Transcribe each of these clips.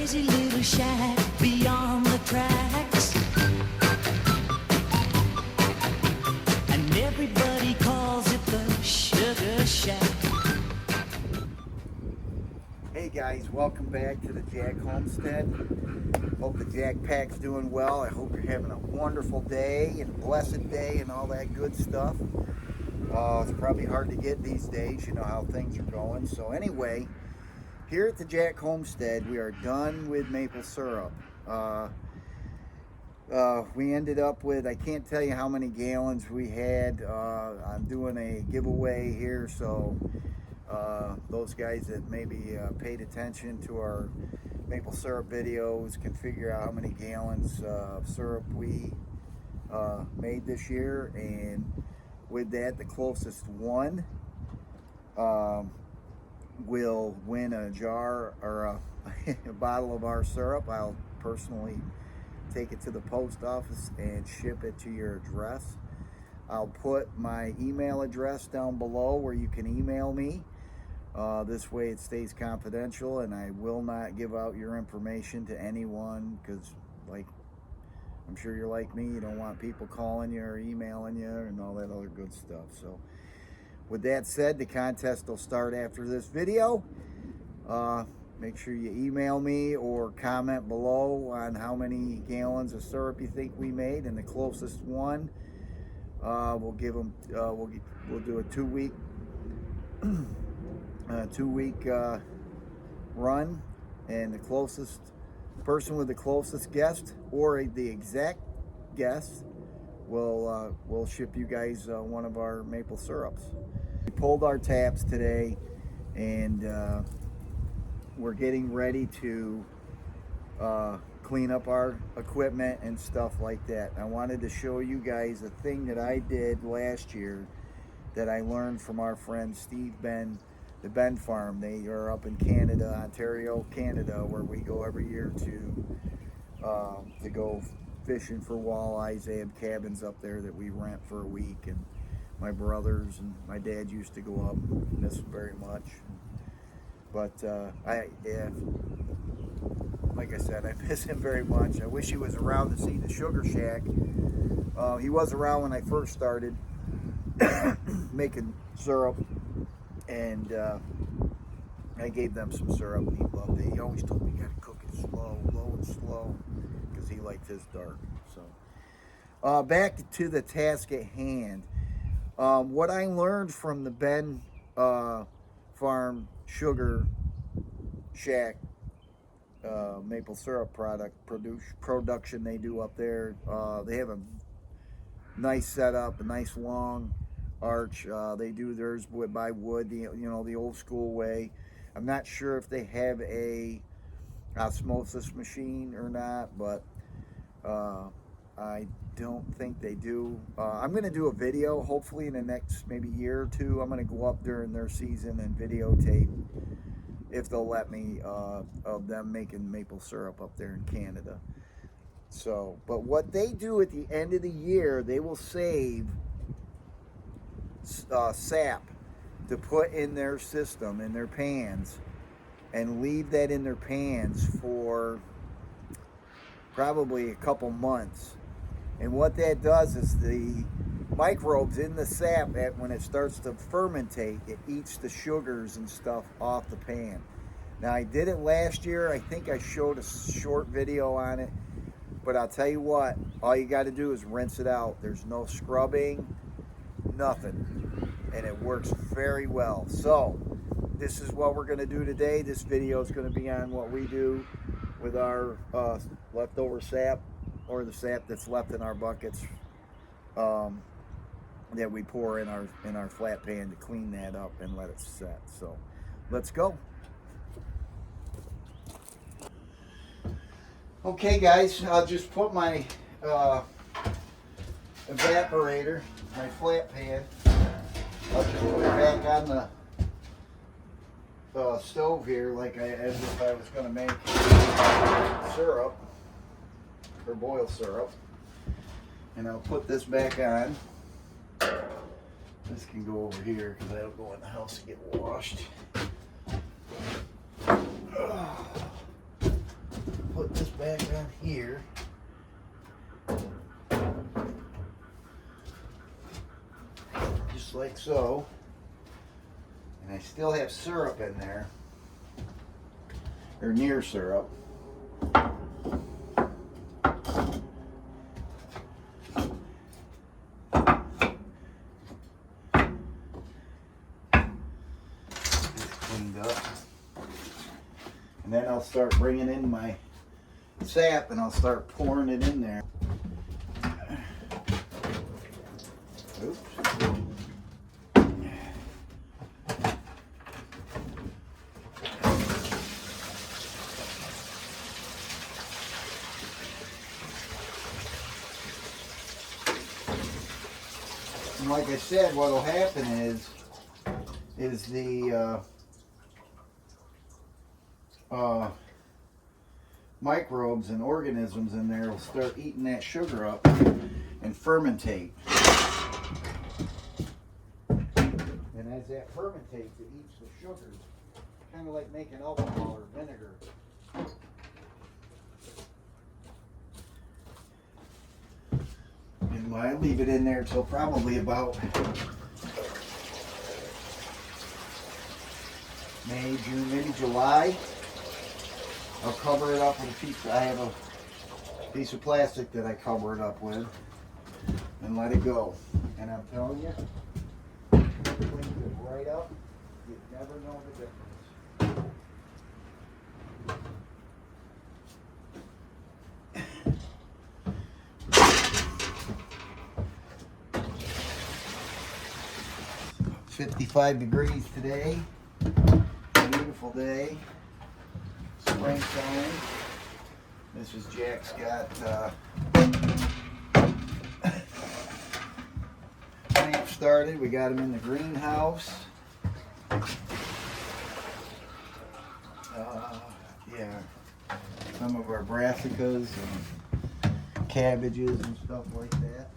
crazy little shack beyond the tracks, and everybody calls it the Sugar Shack. Hey guys, welcome back to the Jack Homestead. Hope the Jack Pack's doing well. I hope you're having a wonderful day and blessed day and all that good stuff. It's probably hard to get these days, you know how things are going. So anyway, here at the Jack Homestead, we are done with maple syrup. We ended up with, I can't tell you how many gallons we had. I'm doing a giveaway here, so those guys that maybe paid attention to our maple syrup videos can figure out how many gallons of syrup we made this year. And with that, the closest one will win a jar or a bottle of our syrup. I'll personally take it to the post office and ship it to your address. I'll put my email address down below where you can email me. This way it stays confidential, and I will not give out your information to anyone, because like I'm sure you're like me, you don't want people calling you or emailing you and all that other good stuff. So with that said, the contest will start after this video. Make sure you email me or comment below on how many gallons of syrup you think we made, and the closest one, we'll give them. We'll do a two-week run, and the closest person with the closest guess or the exact guess will ship you guys one of our maple syrups. We pulled our taps today, and we're getting ready to clean up our equipment and stuff like that. I wanted to show you guys a thing that I did last year that I learned from our friend Steve Ben, the Ben Farm. They are up in Canada, Ontario, Canada, where we go every year to go fishing for walleyes. They have cabins up there that we rent for a week, and my brothers and my dad used to go up. Miss them very much. But like I said, I miss him very much. I wish he was around to see the Sugar Shack. He was around when I first started making syrup, and I gave them some syrup, and he loved it. He always told me you gotta cook it slow, low and slow, because he liked his dark. So back to the task at hand. What I learned from the Ben Farm Sugar Shack maple syrup production they do up there. They have a nice setup, a nice long arch. They do theirs by wood, the old school way. I'm not sure if they have a osmosis machine or not, but I don't think they do. I'm going to do a video hopefully in the next maybe year or two. I'm going to go up during their season and videotape, if they'll let me, of them making maple syrup up there in Canada. So, but what they do at the end of the year, they will save sap to put in their system, in their pans, and leave that in their pans for probably a couple months. And what that does is the microbes in the sap, when it starts to fermentate, it eats the sugars and stuff off the pan. Now, I did it last year. I think I showed a short video on it, but I'll tell you what, all you got to do is rinse it out. There's no scrubbing, nothing, and it works very well. So this is what we're going to do today. This video is going to be on what we do with our leftover sap, or the sap that's left in our buckets, that we pour in our flat pan to clean that up and let it set. So let's go. Okay guys, I'll just put my evaporator, my flat pan, I'll just put it back on the stove here, as if I was going to make syrup, or boil syrup. And I'll put this back on. This can go over here because that'll go in the house and get washed. here. Just like so. And I still have syrup in there, or near syrup. Cleaned up. And then I'll start bringing in my sap and I'll start pouring it in there. Oops. And like I said, what will happen is the microbes and organisms in there will start eating that sugar up and fermentate. And as that fermentates, it eats the sugars, kind of like making alcohol or vinegar. And I leave it in there till probably about May, June, maybe July. I'll cover it up with a piece. I have a piece of plastic that I cover it up with and let it go. And I'm telling you, it cleans it right up. You never know the difference. 55 degrees today. Beautiful day. Springtime. This is Jack's got plant started. We got him in the greenhouse. Yeah, some of our brassicas and cabbages and stuff like that.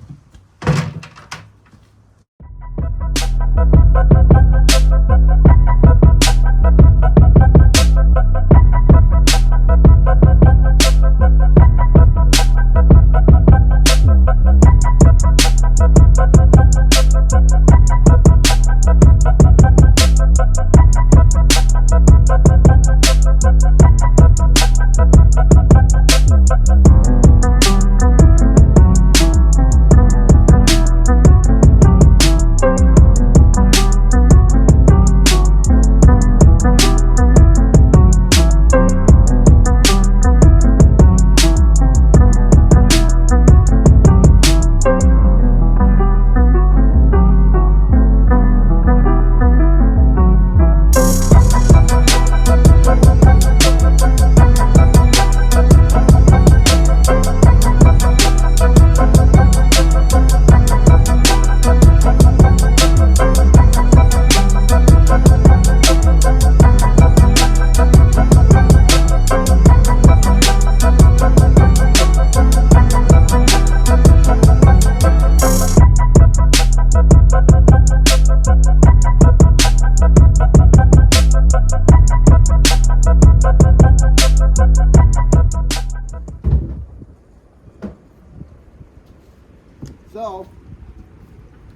So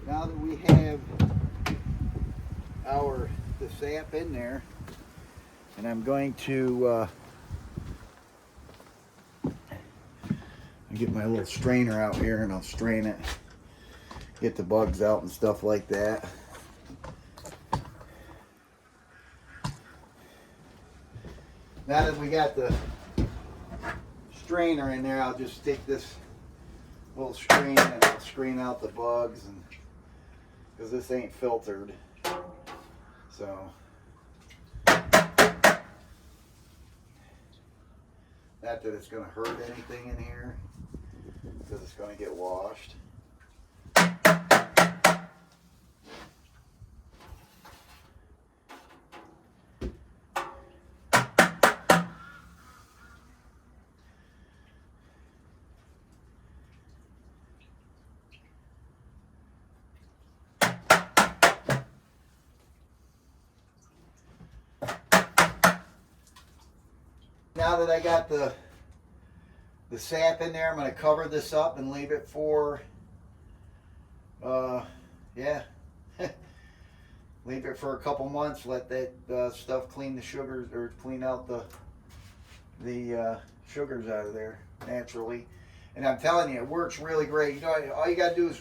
now that we have the sap in there, and I'm going to get my little strainer out here and I'll strain it, get the bugs out and stuff like that. Now that we got the strainer in there, I'll just take this little screen and I'll screen out the bugs, and because this ain't filtered, so not that it's going to hurt anything in here because it's going to get washed. Now that I got the the sap in there. I'm going to cover this up and leave it for, yeah, leave it for a couple months. Let that stuff clean the sugars, or clean out the sugars out of there naturally. And I'm telling you, it works really great. You know, all you got to do is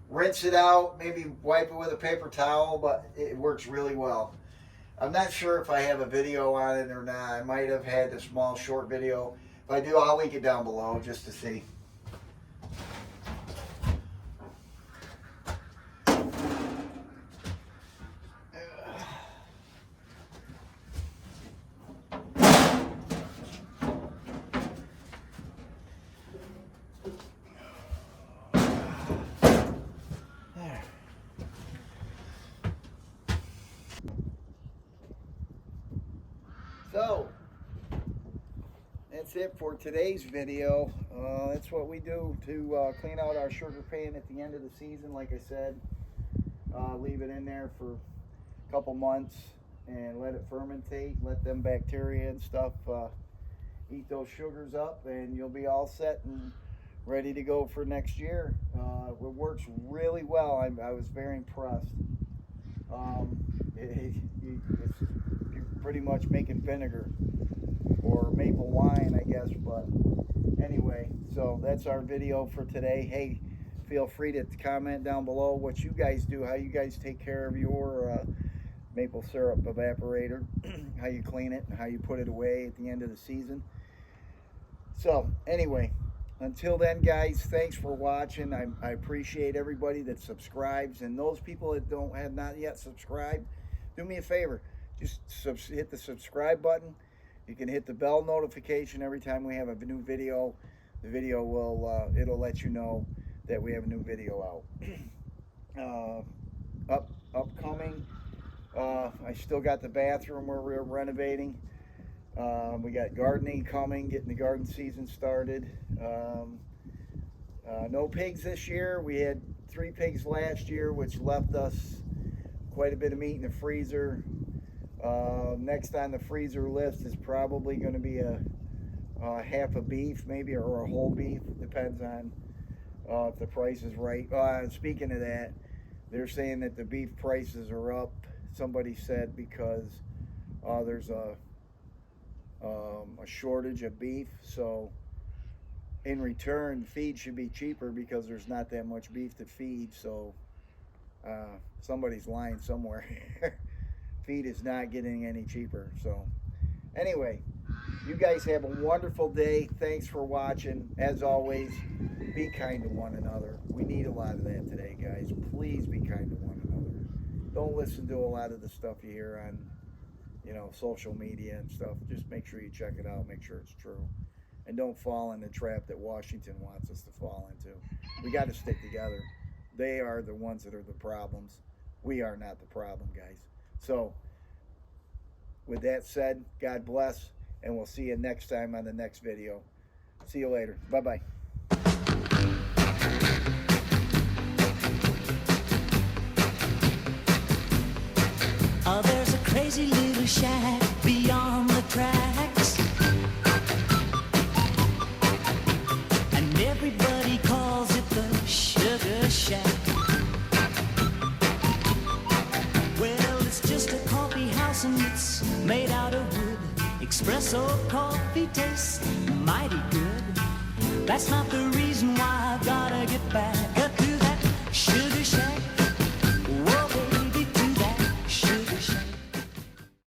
rinse it out, maybe wipe it with a paper towel, but it works really well. I'm not sure if I have a video on it or not. I might have had a small short video. If I do, I'll link it down below just to see. So, that's it for today's video. That's what we do to clean out our sugar cane at the end of the season. Like I said, leave it in there for a couple months and let it fermentate. Let them bacteria and stuff eat those sugars up, and you'll be all set and ready to go for next year. It works really well. I was very impressed. You're pretty much making vinegar or maple wine, I guess. But anyway, so that's our video for today. Hey, feel free to comment down below what you guys do, how you guys take care of your maple syrup evaporator, how you clean it, and how you put it away at the end of the season. So anyway, until then, guys, thanks for watching. I appreciate everybody that subscribes, and those people that have not yet subscribed, do me a favor, just hit the subscribe button. You can hit the bell notification every time we have a new video. The video will it'll let you know that we have a new video out. Upcoming, I still got the bathroom where we're renovating. We got gardening coming, getting the garden season started. No pigs this year. We had 3 pigs last year, which left us quite a bit of meat in the freezer. Next on the freezer list is probably going to be a half a beef, maybe, or a whole beef. Depends on if the price is right. Speaking of that, they're saying that the beef prices are up. Somebody said because there's a shortage of beef, so in return feed should be cheaper because there's not that much beef to feed. So somebody's lying somewhere. Feed is not getting any cheaper. So anyway, you guys have a wonderful day. Thanks for watching. As always, be kind to one another. We need a lot of that today, guys. Please be kind to one another. Don't listen to a lot of the stuff you hear on, you know, social media and stuff. Just make sure you check it out, make sure it's true, and don't fall in the trap that Washington wants us to fall into. We got to stick together. They are the ones that are the problems. We are not the problem, guys. So with that said, God bless, and we'll see you next time on the next video. See you later. Bye-bye. Oh, there's a crazy little shack beyond the tracks, and everybody calls it the Sugar Shack. Well, it's just a coffee house and it's made out of wood. Espresso coffee tastes mighty good. That's not the reason why I gotta get back